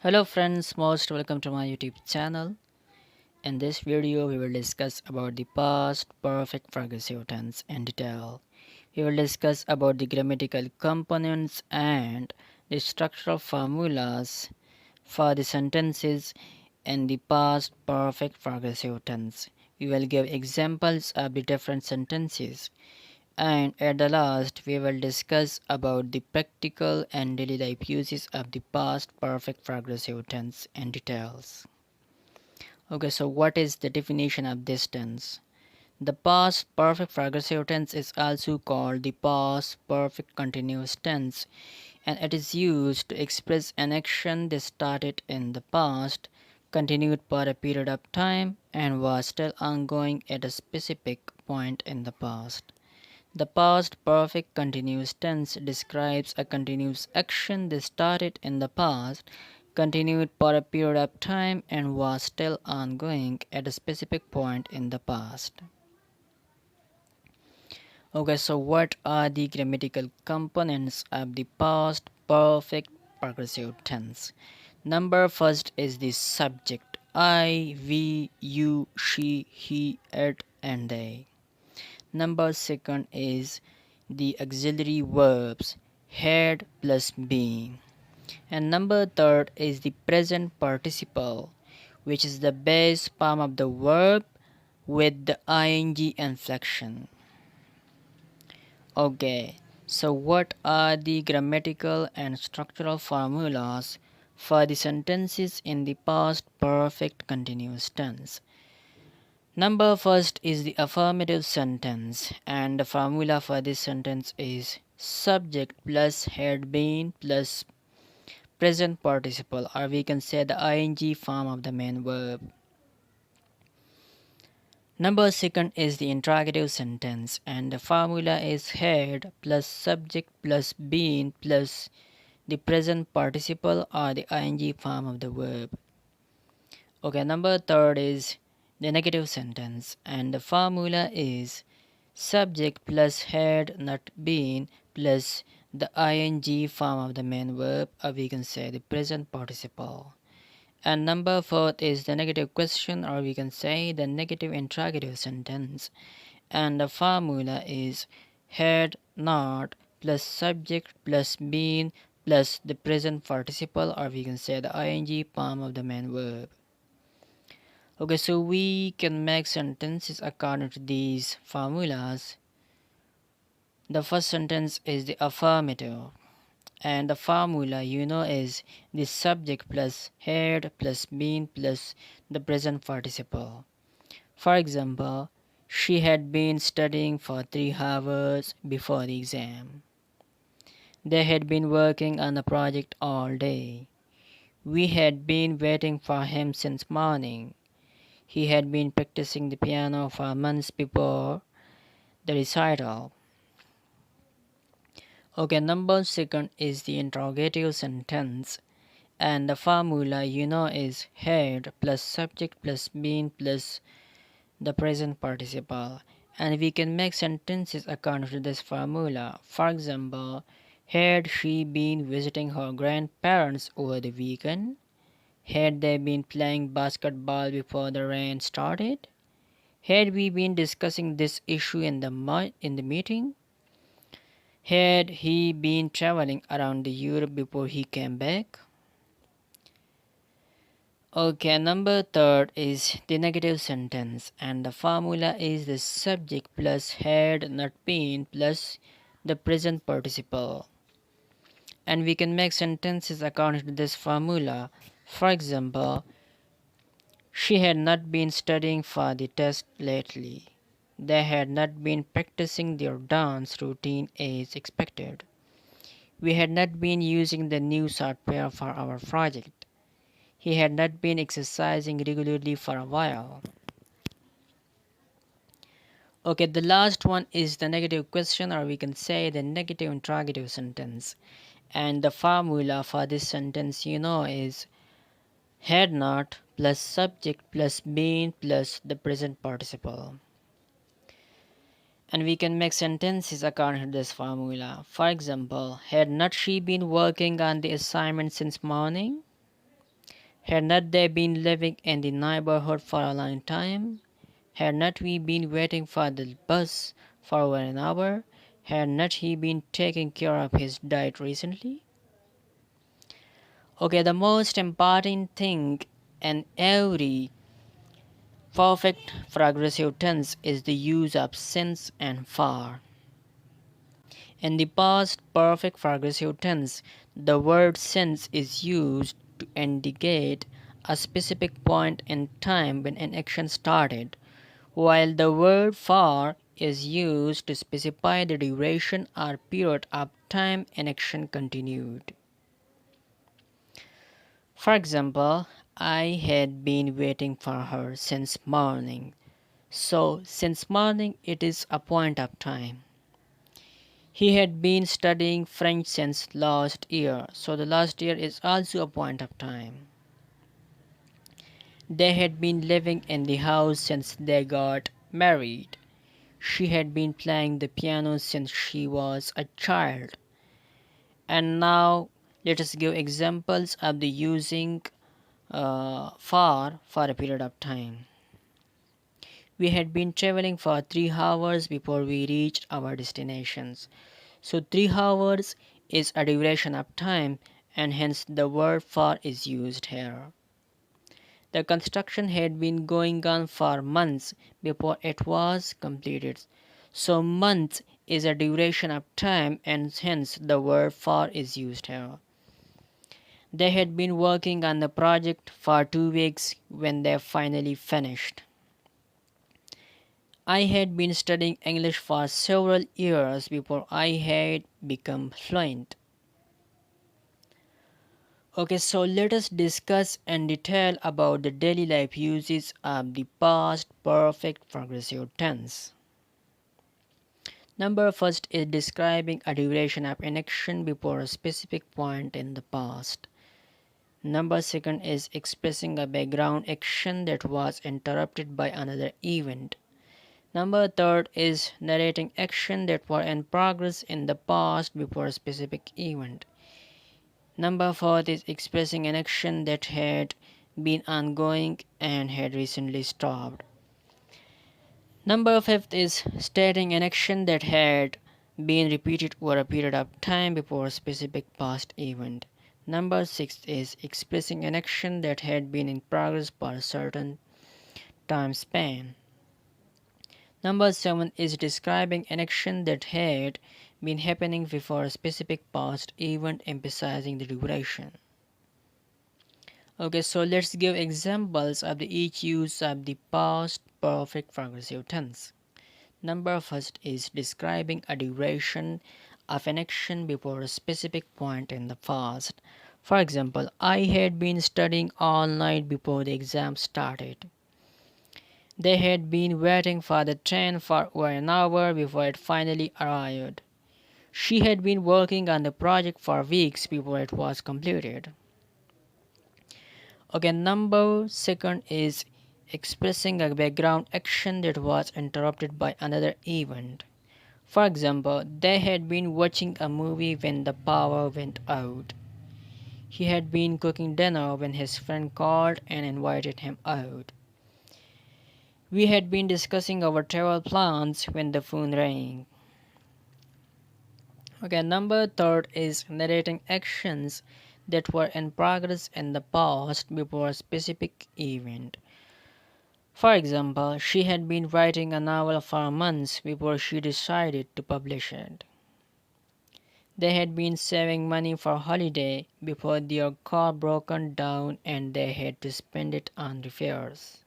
Hello friends, most welcome to my YouTube channel. In this video we will discuss about the past perfect progressive tense in detail. We will discuss about the grammatical components and the structural formulas for the sentences in the past perfect progressive tense. We will give examples of the different sentences, and at the last we will discuss about the practical and daily life uses of the past perfect progressive tense in details. Okay, so what is the definition of this tense? The past perfect progressive tense is also called the past perfect continuous tense, and it is used to express an action that started in the past, continued for a period of time, and was still ongoing at a specific point in the past. The past perfect continuous tense describes a continuous action that started in the past, continued for a period of time, and was still ongoing at a specific point in the past. Okay, so what are the grammatical components of the past perfect progressive tense? Number first is the subject: I, we, you, she, he, it, and they. Number second is the auxiliary verbs had plus been. And number third is the present participle, which is the base form of the verb with the ing inflection. Okay, so what are the grammatical and structural formulas for the sentences in the past perfect continuous tense? Number first is the affirmative sentence, and the formula for this sentence is subject plus had been plus present participle, or we can say the ing form of the main verb. Number second is the interrogative sentence, and the formula is had plus subject plus been plus the present participle or the ing form of the verb. Okay, number third is the negative sentence, and the formula is subject plus had not been plus the ing form of the main verb, or we can say the present participle. And number fourth is the negative question, or we can say the negative interrogative sentence, and the formula is had not plus subject plus been plus the present participle, or we can say the ing form of the main verb. Okay, so we can make sentences according to these formulas. The first sentence is the affirmative, and the formula is the subject plus had plus been plus the present participle. For example, she had been studying for 3 hours before the exam. They had been working on the project all day. We had been waiting for him since morning. He had been practicing the piano for months before the recital. Okay, number second is the interrogative sentence, and the formula is had plus subject plus been plus the present participle, and we can make sentences according to this formula. For example, had she been visiting her grandparents over the weekend? Had they been playing basketball before the rain started? Had we been discussing this issue in the meeting? Had he been traveling around Europe before he came back? Okay, number third is the negative sentence, and the formula is the subject plus had not been plus the present participle. And we can make sentences according to this formula. For example, she had not been studying for the test lately. They had not been practicing their dance routine as expected. We had not been using the new software for our project. He had not been exercising regularly for a while. Okay, the last one is the negative question, or we can say the negative interrogative sentence. And the formula for this sentence, is had not plus subject plus been plus the present participle. And we can make sentences according to this formula. For example, had not she been working on the assignment since morning? Had not they been living in the neighborhood for a long time? Had not we been waiting for the bus for over an hour? Had not he been taking care of his diet recently? Okay, the most important thing in every perfect progressive tense is the use of since and for. In the past perfect progressive tense, the word since is used to indicate a specific point in time when an action started, while the word for is used to specify the duration or period of time an action continued. For example, I had been waiting for her since morning. So, since morning it is a point of time. He had been studying French since last year, so the last year is also a point of time. They had been living in the house since they got married. She had been playing the piano since she was a child. And now let us give examples of the using for a period of time. We had been traveling for 3 hours before we reached our destinations. So 3 hours is a duration of time and hence the word for is used here. The construction had been going on for months before it was completed. So months is a duration of time and hence the word for is used here. They had been working on the project for 2 weeks when they finally finished. I had been studying English for several years before I had become fluent. Okay, so let us discuss in detail about the daily life uses of the past perfect progressive tense. Number first is describing a duration of an action before a specific point in the past. Number second is expressing a background action that was interrupted by another event. Number third is narrating action that were in progress in the past before a specific event. Number fourth is expressing an action that had been ongoing and had recently stopped. Number fifth is stating an action that had been repeated over a period of time before a specific past event. Number six is expressing an action that had been in progress for a certain time span. Number 7 is describing an action that had been happening before a specific past event, emphasizing the duration. Okay, so let's give examples of the each use of the past perfect progressive tense. Number first is describing a duration of an action before a specific point in the past. For example, I had been studying all night before the exam started. They had been waiting for the train for over an hour before it finally arrived. She had been working on the project for weeks before it was completed. Okay, number second is expressing a background action that was interrupted by another event. For example, they had been watching a movie when the power went out. He had been cooking dinner when his friend called and invited him out. We had been discussing our travel plans when the phone rang. Okay, number third is narrating actions that were in progress in the past before a specific event. For example, she had been writing a novel for months before she decided to publish it. They had been saving money for holiday before their car broke down and they had to spend it on repairs.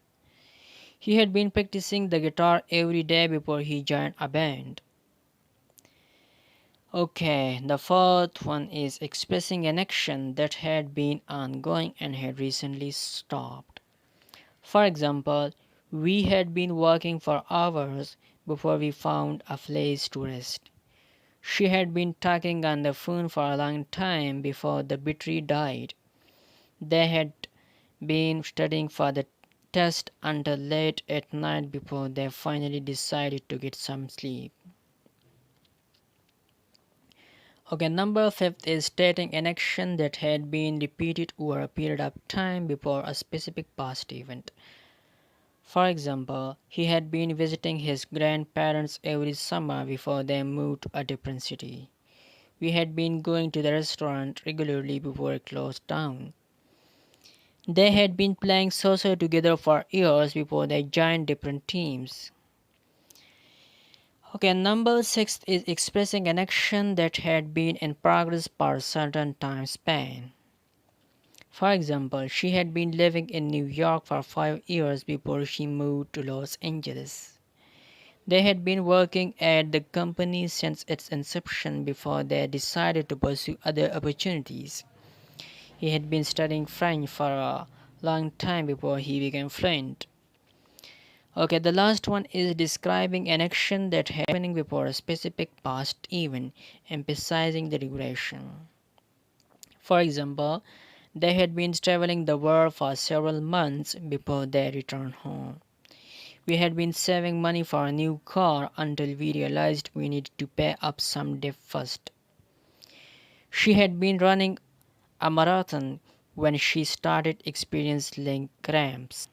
He had been practicing the guitar every day before he joined a band. Okay, the fourth one is expressing an action that had been ongoing and had recently stopped. For example, we had been working for hours before we found a place to rest. She had been talking on the phone for a long time before the battery died. They had been studying for the test until late at night before they finally decided to get some sleep. Okay, number fifth is stating an action that had been repeated over a period of time before a specific past event. For example, he had been visiting his grandparents every summer before they moved to a different city. We had been going to the restaurant regularly before it closed down. They had been playing soccer together for years before they joined different teams. Okay, number six is expressing an action that had been in progress for a certain time span. For example, she had been living in New York for 5 years before she moved to Los Angeles. They had been working at the company since its inception before they decided to pursue other opportunities. He had been studying French for a long time before he became fluent. Okay, the last one is describing an action that happening before a specific past event, emphasizing the duration. For example, they had been traveling the world for several months before they returned home. We had been saving money for a new car until we realized we needed to pay up some debt first. She had been running a marathon when she started experiencing cramps.